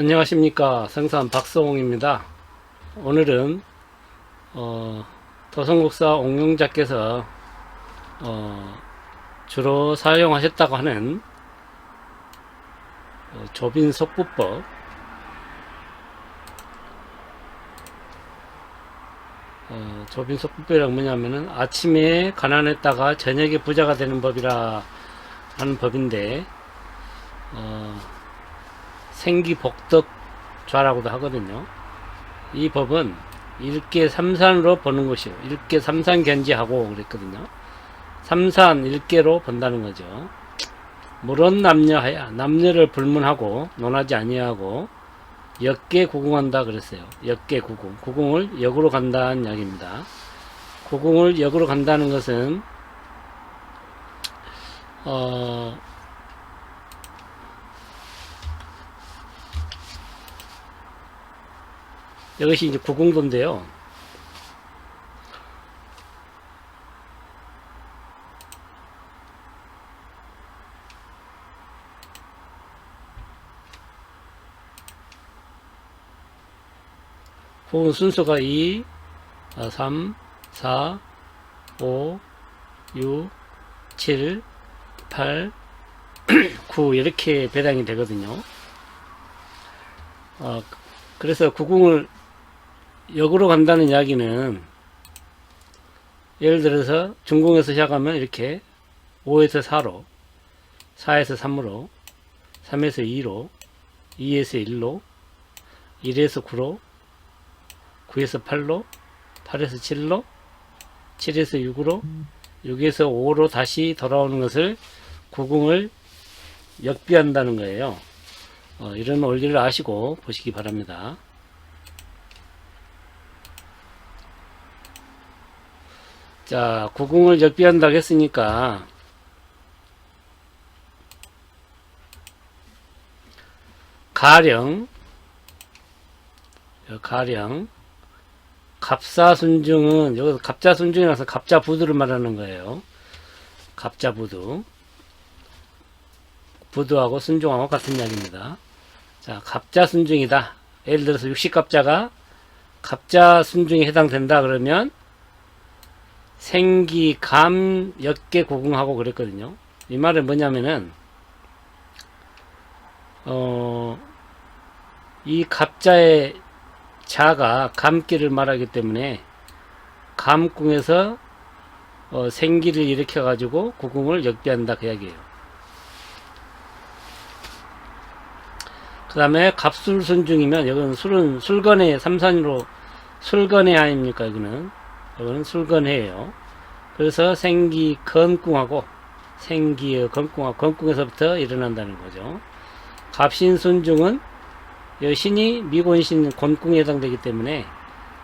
안녕하십니까. 생산 박성홍입니다. 오늘은 도성국사 옥룡자께서 주로 사용하셨다고 하는 조빈석부법, 조빈석부법이란 뭐냐면은 아침에 가난했다가 저녁에 부자가 되는 법이라 하는 법인데 생기복덕좌라고도 하거든요. 이 법은 일계 삼산으로 보는 것이요, 일계 삼산견지하고 그랬거든요. 삼산 일계로 본다는 거죠. 물론 남녀하야, 남녀를 불문하고 논하지 아니하고 역계 구궁한다 그랬어요. 역계 구궁, 구궁을 역으로 간다는 이야기입니다. 구궁을 역으로 간다는 것은 이것이 이제 구궁도인데요. 구궁 순서가 2, 3, 4, 5, 6, 7, 8, 9 이렇게 배당이 되거든요. 그래서 구궁을 역으로 간다는 이야기는 예를 들어서 중궁에서 시작하면 이렇게 5에서 4로, 4에서 3으로, 3에서 2로, 2에서 1로, 1에서 9로, 9에서 8로, 8에서 7로, 7에서 6으로, 6에서 5로 다시 돌아오는 것을 구궁을 역비한다는 거예요. 이런 원리를 아시고 보시기 바랍니다. 자, 구궁을 역비한다고 했으니까 가령 갑사순중은, 여기서 갑자순중이라서 갑자부두를 말하는 거예요. 갑자부두, 부두하고 순중하고 같은 이야기입니다. 자, 갑자순중이다. 예를 들어서 60갑자가 갑자순중에 해당된다 그러면 생기, 감, 역계 구궁하고 그랬거든요. 이 말은 뭐냐면은 이 갑자의 자가 감기를 말하기 때문에 감궁에서 생기를 일으켜 가지고 구궁을 역비한다 그 이야기예요. 그 다음에 갑술순중이면, 여기는 술은 술건해, 삼산으로 술건해 아닙니까? 이거는 술건해예요. 그래서 생기 건궁하고 생기의 건궁하고 건궁에서부터 일어난다는 거죠. 갑신순중은 신이 미곤신 곤궁에 해당되기 때문에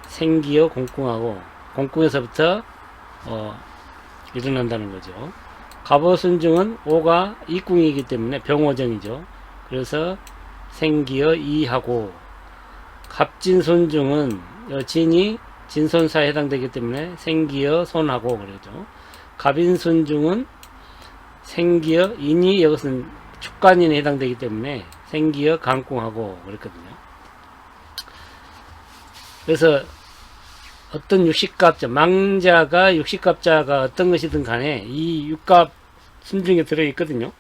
생기의 공궁하고 공궁에서부터 일어난다는 거죠. 갑오순중은 오가 이궁이기 때문에 병오정이죠. 그래서 생기의 이하고, 갑진손중은 진이 진손사에 해당되기 때문에 생기의 손하고 그러죠. 갑인손중은 생기의 인이, 이것은 축간인에 해당되기 때문에 생기의 강궁하고 그랬거든요. 그래서 어떤 60갑자, 망자가 60갑자가 어떤 것이든 간에 이 6갑 순중에 들어있거든요.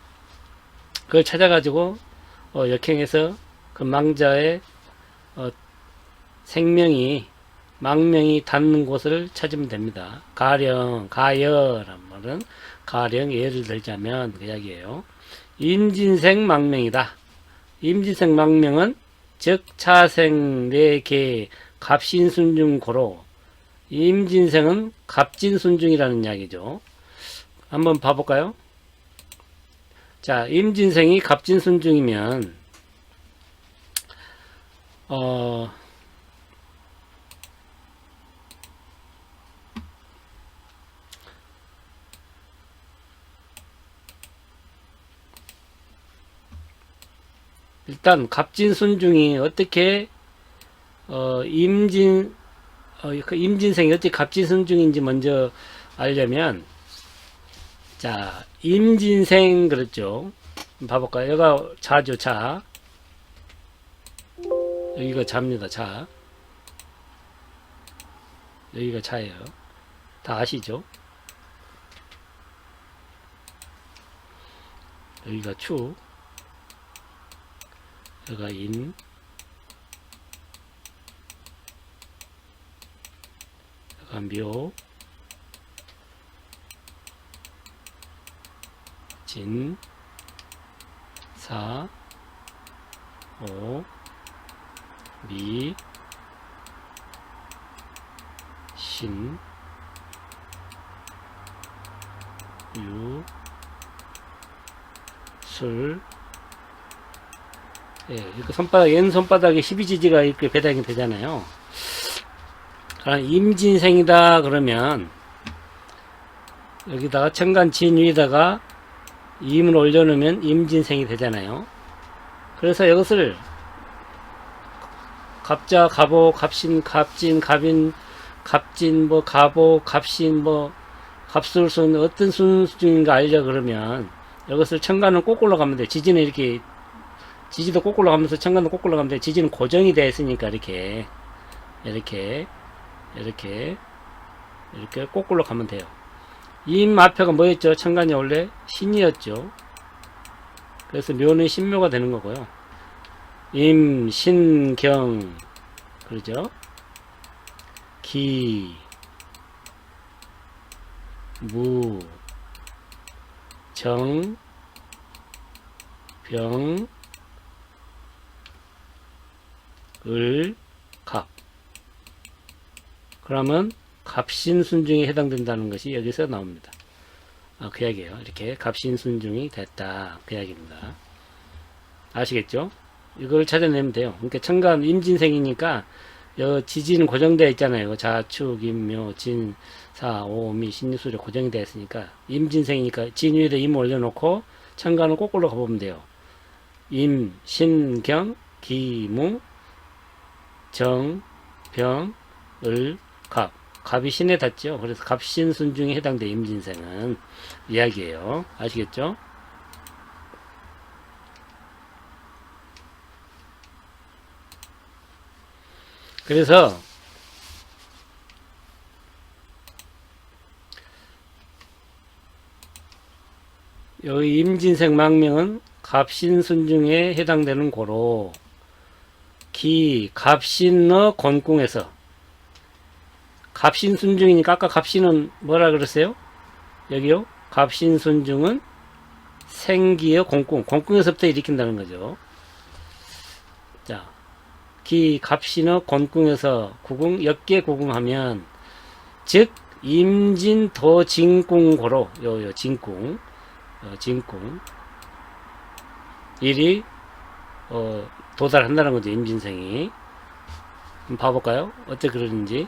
그걸 찾아가지고 역행해서 그 망자의 생명이, 망명이 닿는 곳을 찾으면 됩니다. 가령, 가여란 말은 가령 예를 들자면 그 이야기예요. 임진생 망명이다. 임진생 망명은 즉 차생 내계 갑신순중고로, 임진생은 갑진순중이라는 이야기죠. 한번 봐볼까요? 자, 임진생이 갑진순중이면 일단 갑진순중이 어떻게 임진생이 어떻게 갑진순중인지 먼저 알려면, 자, 임진생 그랬죠. 봐볼까요? 여기가 자죠, 자. 여기가 자입니다. 자. 여기가 자예요. 다 아시죠? 여기가 축, 여기가 인, 여기가 묘, 진, 사, 오, 미, 신, 유, 술, 예, 이렇게 손바닥, 왼손바닥에 12지지가 이렇게 배당이 되잖아요. 그럼 임진생이다 그러면 여기다가 천간진 위에다가 임을 올려놓으면 임진생이 되잖아요. 그래서 이것을 갑자, 갑오, 갑신, 갑진, 갑인, 갑진, 뭐, 갑오, 갑신, 뭐, 갑술순, 어떤 순수인가 알려 그러면 이것을 천간은 거꾸로 가면 돼. 지지는 이렇게, 지지도 거꾸로 가면서 천간도 거꾸로 가면 돼. 지지는 고정이 되어 있으니까 이렇게, 이렇게, 이렇게, 이렇게 거꾸로 가면 돼요. 임 앞에가 뭐였죠? 천간이 원래 신이었죠. 그래서 묘는 신묘가 되는 거고요. 임, 신, 경, 그러죠? 기, 무, 정, 병, 을, 갑. 그러면 갑신순중에 해당된다는 것이 여기서 나옵니다. 그 이야기예요. 이렇게 갑신순중이 됐다. 그 이야기입니다. 아시겠죠? 이걸 찾아내면 돼요. 그러니까 천간 임진생이니까 지지는 고정되어 있잖아요. 자축, 임묘, 진, 사, 오, 미, 신유술이 고정이 되어 있으니까 임진생이니까 진 위에다 임 올려놓고 천간을 거꾸로 가보면 돼요. 임, 신, 경, 기, 무, 정, 병, 을, 갑. 갑이 신에 닿죠. 그래서 갑신순중에 해당돼 임진생은 이야기예요. 아시겠죠? 그래서 여기 임진생 망명은 갑신순중에 해당되는 고로 기 갑신의 권궁에서 갑신순중이니까 아까 갑신은 뭐라 그랬어요? 여기요? 갑신순중은 생기의 공궁, 공궁에서부터 일으킨다는 거죠. 자, 기 갑신의 권궁에서 구궁, 역계 구궁하면 즉 임진도진궁고로 요 진궁, 진궁 일이 도달한다는 거죠. 임진생이. 한번 봐볼까요? 어떻게 그러는지.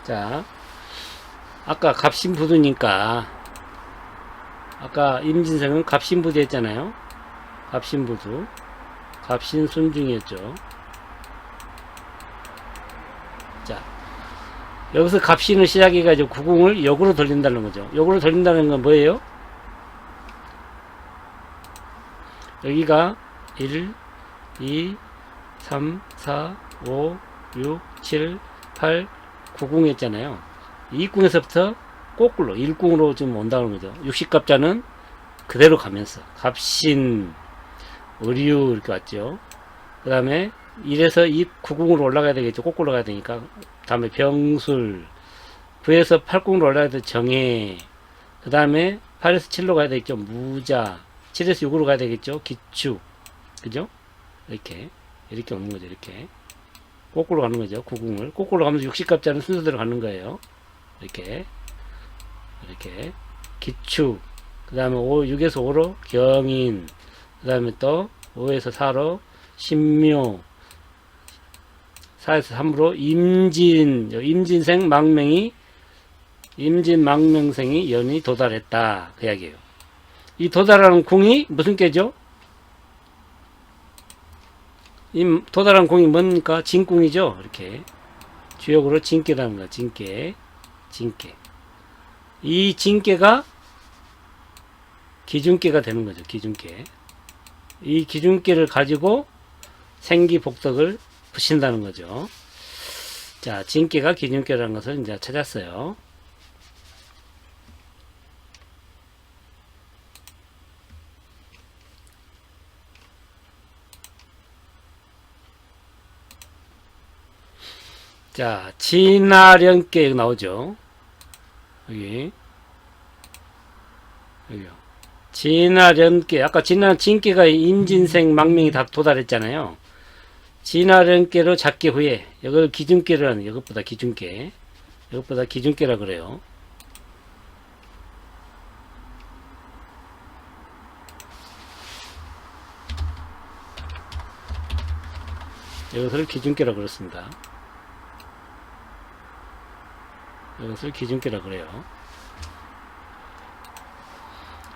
자, 아까 갑신부두니까 아까 임진생은 갑신부두 했잖아요. 갑신부두, 갑신순중이었죠. 자, 여기서 갑신을 시작해가지고 구궁을 역으로 돌린다는 거죠. 역으로 돌린다는 건 뭐예요? 여기가 1, 2, 3, 4, 5, 6, 7, 8, 9궁이었잖아요. 이 궁에서부터 거꾸로 1궁으로 좀 온다는 거죠. 60갑자는 그대로 가면서 갑신, 의류 이렇게 왔죠. 그 다음에 1에서 2, 9궁으로 올라가야 되겠죠. 거꾸로 가야 되니까. 다음에 병술, 9에서 8궁으로 올라가야 돼 정해. 그 다음에 8에서 7로 가야 되겠죠. 무자, 7에서 6으로 가야 되겠죠. 기축, 그죠? 이렇게 오는 거죠. 이렇게 거꾸로 가는 거죠. 9궁을 거꾸로 가면서 60갑자는 순서대로 가는 거예요. 이렇게 기축, 그 다음에 6에서 5로 경인, 그 다음에 또 5에서 4로 신묘, 4에서 3으로 임진생 망명이 임진망명생이 연이 도달했다. 그 이야기예요. 이 도달하는 궁이 무슨 께죠? 도달한 궁이 뭡니까? 진궁이죠. 이렇게 주역으로 진깨라는 거. 진깨. 이 진깨가 기준계가 되는 거죠. 기준계. 이 기준계를 가지고 생기 복덕을 붙인다는 거죠. 자, 진계가 기준계라는 것을 이제 찾았어요. 자, 진화련계 나오죠. 여기요. 진화련계. 아까 진계가 임진생 망명이 다 도달했잖아요. 진화련계로 잡기 후에 이걸 기준계를 하는, 이것보다 기준계. 이것보다 기준계라 그래요. 이것을 기준계라 그렇습니다. 이것을 기준계라 그래요.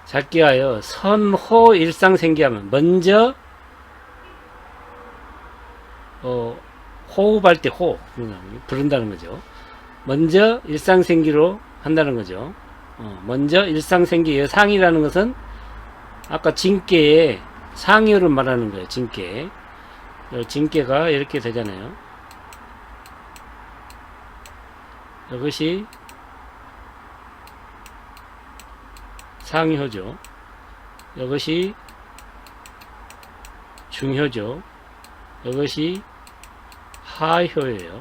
잡기하여 선호 일상생기하면 먼저 호흡할 때 부른다는 거죠. 먼저 일상생기로 한다는 거죠. 먼저 일상생기. 상이라는 것은 아까 진계의 상효를 말하는 거예요. 진계. 진계가 이렇게 되잖아요. 이것이 상효죠. 이것이 중효죠. 이것이 하효예요.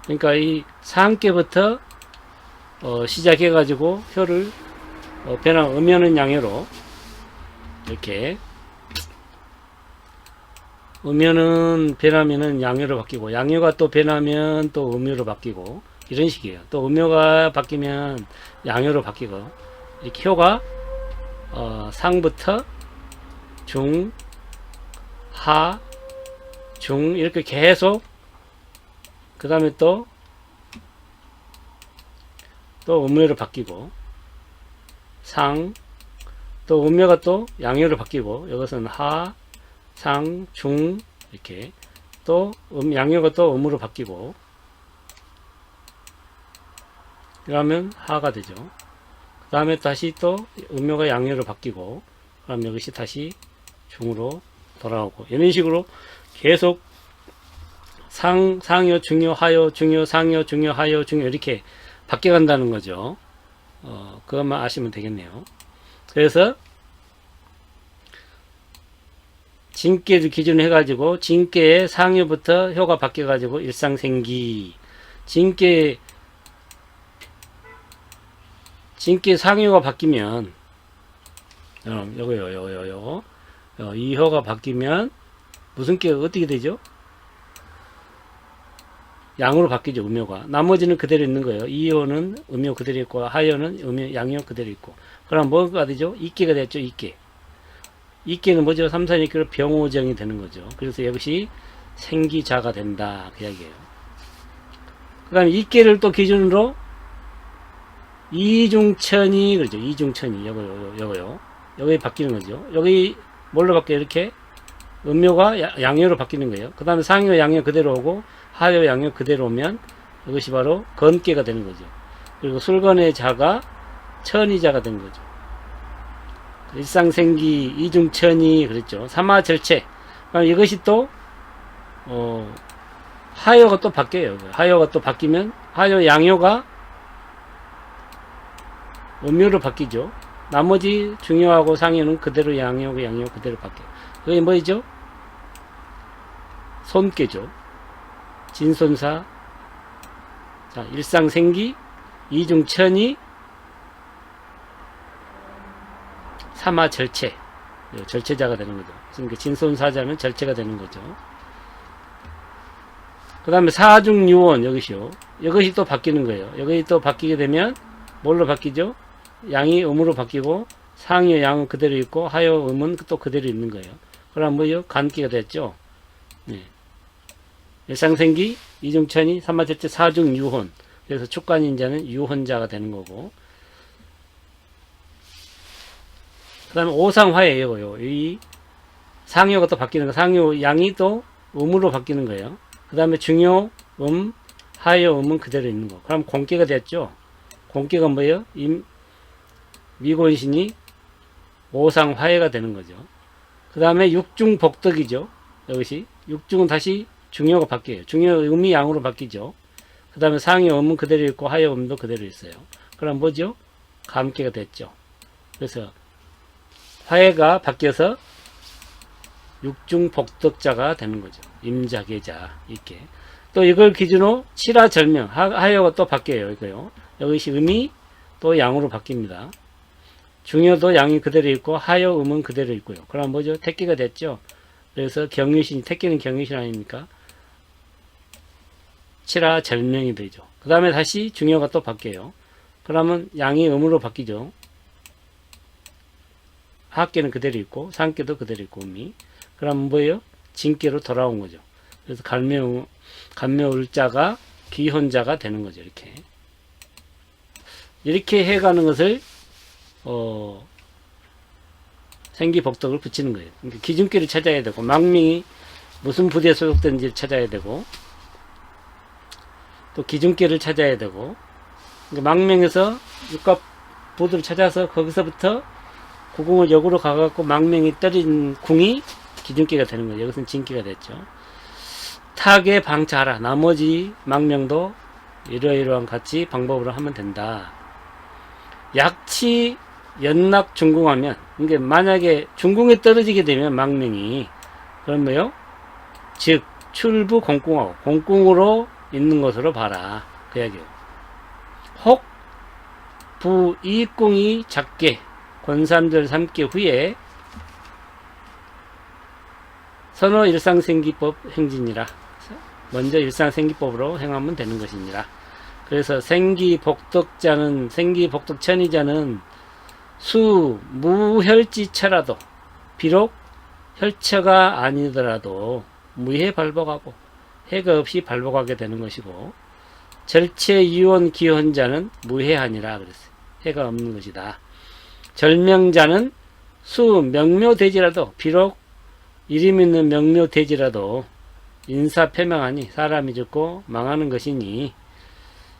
그러니까 이 상계부터 시작해 가지고 효를 변화, 음효는 양효로 이렇게, 음효는 변하면은 양효로 바뀌고, 양효가 또 변하면 또 음효로 바뀌고, 이런 식이에요. 또 음효가 바뀌면 양효로 바뀌고, 이렇게 효가 상부터 중, 하, 중 이렇게 계속, 그 다음에 또 음효로 바뀌고, 상, 또 음효가 또 양효로 바뀌고, 이것은 하, 상, 중 이렇게 또 양효가 또 음으로 바뀌고, 그러면 하가 되죠. 그 다음에 다시 또 음효가 양효로 바뀌고, 그럼 이것이 다시 중으로 돌아오고, 이런 식으로 계속 상효, 중효, 하효, 중효, 상효, 중효, 하효, 중효 이렇게 바뀌어 간다는 거죠. 그것만 아시면 되겠네요. 그래서 진계를 기준으로 해가지고 진계의 상효부터 효가 바뀌어가지고 일상생기. 진계 상효가 바뀌면 요거요. 이 효가 바뀌면 무슨 계가 어떻게 되죠? 양으로 바뀌죠. 음효가. 나머지는 그대로 있는 거예요. 이 효는 음효 그대로 있고, 하효는 음효, 양효 그대로 있고. 그럼 뭐가 되죠? 이계가 됐죠. 이계. 이계는 뭐죠? 삼산이계로 병오정이 되는 거죠. 그래서 이것이 생기자가 된다. 그 이야기예요. 그 다음에 이계를 또 기준으로 이중천이, 그러죠. 이중천이. 요거요. 여기 바뀌는 거죠. 여기 뭘로 바뀌어요? 이렇게 음효가 양효로 바뀌는 거예요. 그 다음에 상효, 양효 그대로 오고, 하효, 양효 그대로 오면 이것이 바로 건계가 되는 거죠. 그리고 술건의 자가 천이자가 된 거죠. 일상생기, 이중천이 그랬죠. 삼화절체. 그럼 이것이 또 하효가 또 바뀌어요. 하효가 또 바뀌면 하효, 양효가 음효로 바뀌죠. 나머지 중효하고 상효는 그대로 양효, 양효 그대로 바뀌어요. 그게 뭐죠? 손계죠. 진손사. 자, 일상생기, 이중천이, 삼화절체. 절체자가 되는 거죠. 그러니까 진손사자는 절체가 되는 거죠. 그 다음에 사중유원, 여기시요. 이것이 또 바뀌는 거예요. 이것이 또 바뀌게 되면 뭘로 바뀌죠? 양이 음으로 바뀌고, 상효, 양은 그대로 있고, 하효, 음은 또 그대로 있는 거예요. 그럼 뭐요? 간기가 됐죠? 네. 일상생기, 이중천이, 삼화절체, 사중유혼. 그래서 축간인자는 유혼자가 되는 거고. 그 다음에 오상화예요. 이 상효가 또 바뀌는 거. 상효, 양이 또 음으로 바뀌는 거예요. 그 다음에 중효, 하효, 음은 그대로 있는 거. 그럼 공계가 됐죠? 공계가 뭐예요? 미곤신이 오상화해가 되는 거죠. 그 다음에 육중복덕이죠. 이것이 육중은 다시 중요가 바뀌어요. 중요 음이 양으로 바뀌죠. 그 다음에 상위 음은 그대로 있고 하위 음도 그대로 있어요. 그럼 뭐죠? 감기가 됐죠. 그래서 화해가 바뀌어서 육중복덕자가 되는 거죠. 임자계자 이렇게. 또 이걸 기준으로 칠하절명 하여가 또 바뀌어요. 이거요. 이것이 음이 또 양으로 바뀝니다. 중요도 양이 그대로 있고 하여 음은 그대로 있고요. 그럼 뭐죠? 택기가 됐죠. 그래서 경유신, 택기는 경유신 아닙니까? 칠하절명이 되죠. 그 다음에 다시 중요가 또 바뀌어요. 그러면 양이 음으로 바뀌죠. 하께는 그대로 있고 상께도 그대로 있고 음이. 그럼 뭐예요? 진께로 돌아온 거죠. 그래서 간묘울자가 귀혼자가 되는 거죠. 이렇게 해가는 것을 생기복덕을 붙이는 거예요. 그러니까 기준기를 찾아야 되고 망명이 무슨 부대에 소속된지를 찾아야 되고 또 기준기를 찾아야 되고 그러니까 망명에서 육갑 부두를 찾아서 거기서부터 구궁을 역으로 가갖고 망명이 때린 궁이 기준기가 되는 거예요. 여기서는 진기가 됐죠. 타계 방차하라. 나머지 망명도 이러이러한 같이 방법으로 하면 된다. 약치 연락 중궁하면 이게 만약에 중궁에 떨어지게 되면 망명이 그럼 뭐요? 즉 출부 공궁하고 공궁으로 있는 것으로 봐라. 그 이야기요. 혹 부이궁이 작게 권삼절 3개 후에 선호 일상생기법 행진이라. 먼저 일상생기법으로 행하면 되는 것이니라. 그래서 생기복덕자는 생기복덕천의자는 수 무혈지처라도 비록 혈처가 아니더라도 무해 발복하고 해가 없이 발복하게 되는 것이고 절체유언 기혼자는 무해하니라 그랬어요. 해가 없는 것이다. 절명자는 수 명묘되지라도 비록 이름 있는 명묘되지라도 인사패명하니 사람이 죽고 망하는 것이니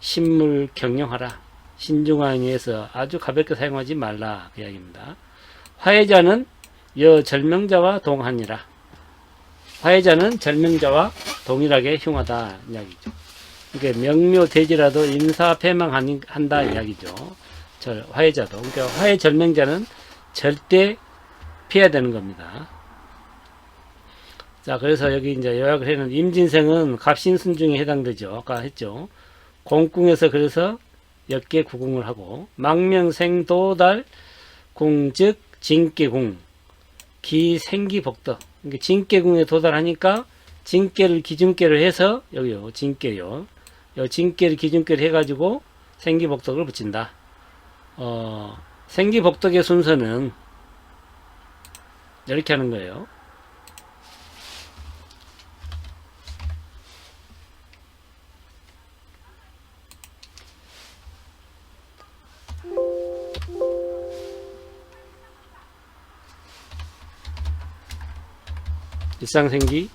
신물 경영하라. 신중하에 의해서 아주 가볍게 사용하지 말라 그 이야기입니다. 화해자는 절명자와 동하니라. 화해자는 절명자와 동일하게 흉하다 이야기죠. 그러니까 명묘되지라도 인사패명한다 이야기죠. 화해자도. 그러니까 화해 절명자는 절대 피해야 되는 겁니다. 자, 그래서 여기 이제 요약을 해놓은 임진생은 갑신순중에 해당되죠. 아까 했죠. 공궁에서 그래서 역계 구궁을 하고 망명생도달 궁즉 진계궁 기생기복덕. 그러니까 진계궁에 도달하니까 진계를 기준계를 해서 여기요 진계요. 요 진계를 기준계를 해가지고 생기복덕을 붙인다. 생기복덕의 순서는 이렇게 하는 거예요. 일상생기,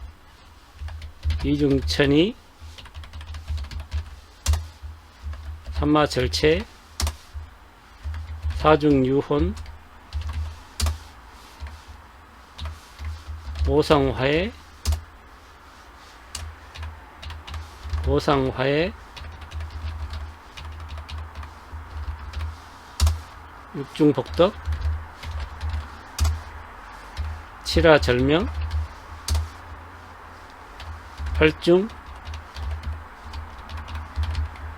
이중천이, 삼마절체, 사중유혼, 오상화해, 육중복덕, 칠하절명,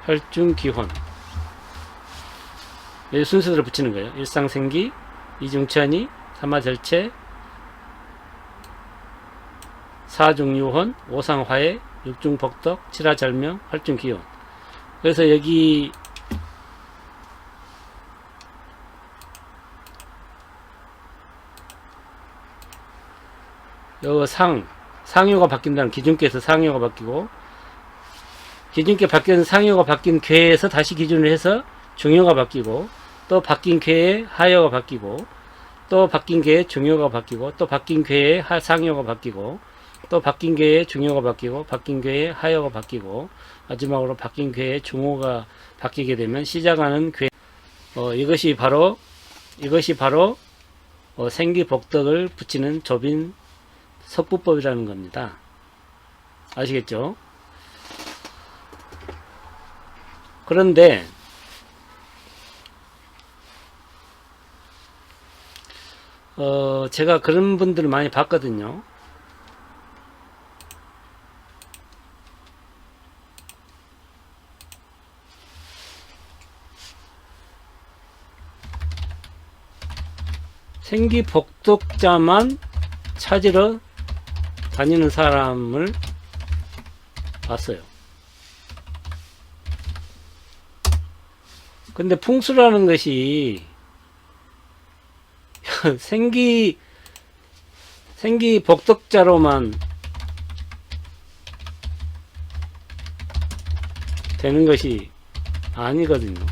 활중기혼. 이 순서대로 붙이는 거예요. 일상생기, 이중천이, 삼마절체, 사중유혼, 오상화해, 육중복덕, 칠하절명, 활중기혼. 그래서 여기 요 상효가 바뀐다는 기준계에서 상효가 바뀌고 기준계 바뀐 상효가 바뀐 궤에서 다시 기준을 해서 중효가 바뀌고 또 바뀐 궤에 하여가 바뀌고 또 바뀐 궤에 중효가 바뀌고 또 바뀐 궤에 상효가 바뀌고 또 바뀐 궤에 중효가 바뀌고 바뀐 궤에 하여가 바뀌고 마지막으로 바뀐 궤에 중호가 바뀌게 되면 시작하는 궤 이것이 바로 생기복덕을 붙이는 조빈 석부법이라는 겁니다. 아시겠죠? 그런데 제가 그런 분들을 많이 봤거든요. 생기복덕자만 찾으러 다니는 사람을 봤어요. 근데 풍수라는 것이 생기복덕자로만 되는 것이 아니거든요.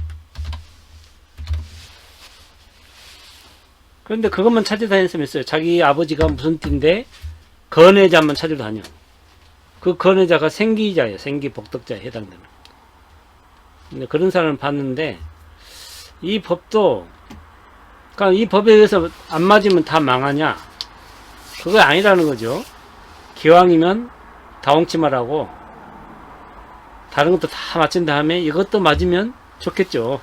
그런데 그것만 찾아다녔으면 했어요. 자기 아버지가 무슨 띠인데 건해자만 찾으러 다녀. 그 건해자가 생기자예요. 생기복덕자에 해당되는. 근데 그런 사람을 봤는데 이 법도, 그러니까 이 법에 의해서 안 맞으면 다 망하냐? 그거 아니라는 거죠. 기왕이면 다홍치마라고 다른 것도 다 맞춘 다음에 이것도 맞으면 좋겠죠.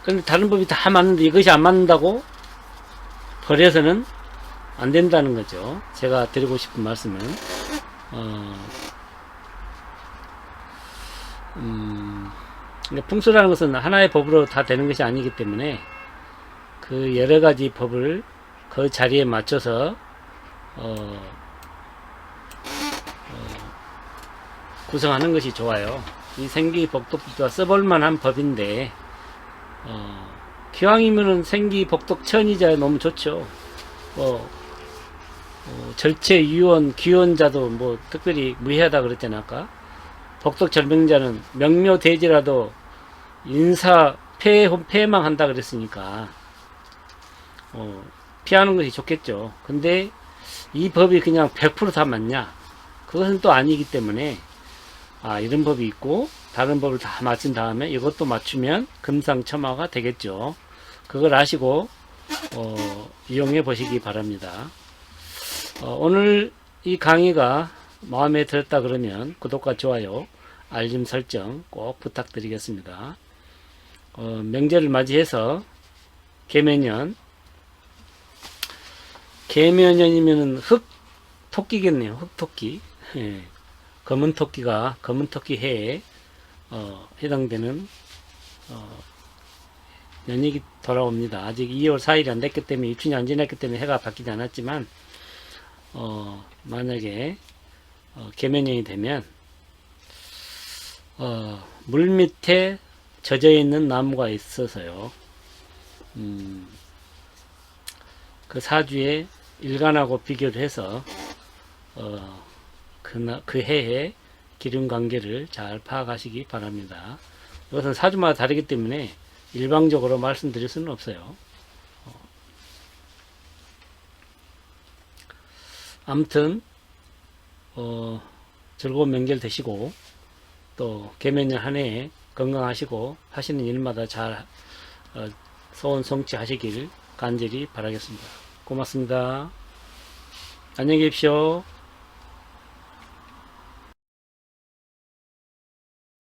그런데 다른 법이 다 맞는데 이것이 안 맞는다고 버려서는 안 된다는 거죠. 제가 드리고 싶은 말씀은 풍수라는 것은 하나의 법으로 다 되는 것이 아니기 때문에 그 여러 가지 법을 그 자리에 맞춰서 구성하는 것이 좋아요. 이 생기복덕도 써볼만한 법인데 기왕이면은 생기복덕천이자 너무 좋죠. 절체 유언 기원자도 뭐 특별히 무해하다 그랬잖아 아까. 복덕절명자는 명묘대지라도 인사 폐망한다 그랬으니까 피하는 것이 좋겠죠. 근데 이 법이 그냥 100% 다 맞냐? 그것은 또 아니기 때문에 이런 법이 있고 다른 법을 다 맞춘 다음에 이것도 맞추면 금상첨화가 되겠죠. 그걸 아시고 이용해 보시기 바랍니다. 오늘 이 강의가 마음에 들었다 그러면 구독과 좋아요, 알림 설정 꼭 부탁드리겠습니다. 명절을 맞이해서 개묘년이면은 흑토끼겠네요. 흑토끼. 예. 검은 토끼 해에 해당되는 년이 돌아옵니다. 아직 2월 4일이 안 됐기 때문에 입춘이 안 지났기 때문에 해가 바뀌지 않았지만 만약에 개면년이 되면 물 밑에 젖어 있는 나무가 있어서요. 그 사주에 일간하고 비교를 해서 그 해의 기름 관계를 잘 파악하시기 바랍니다. 이것은 사주마다 다르기 때문에 일방적으로 말씀드릴 수는 없어요. 아무튼 즐거운 명절 되시고 또 개면년 한 해에 건강하시고 하시는 일마다 잘 소원 성취하시길 간절히 바라겠습니다. 고맙습니다. 안녕히 계십시오.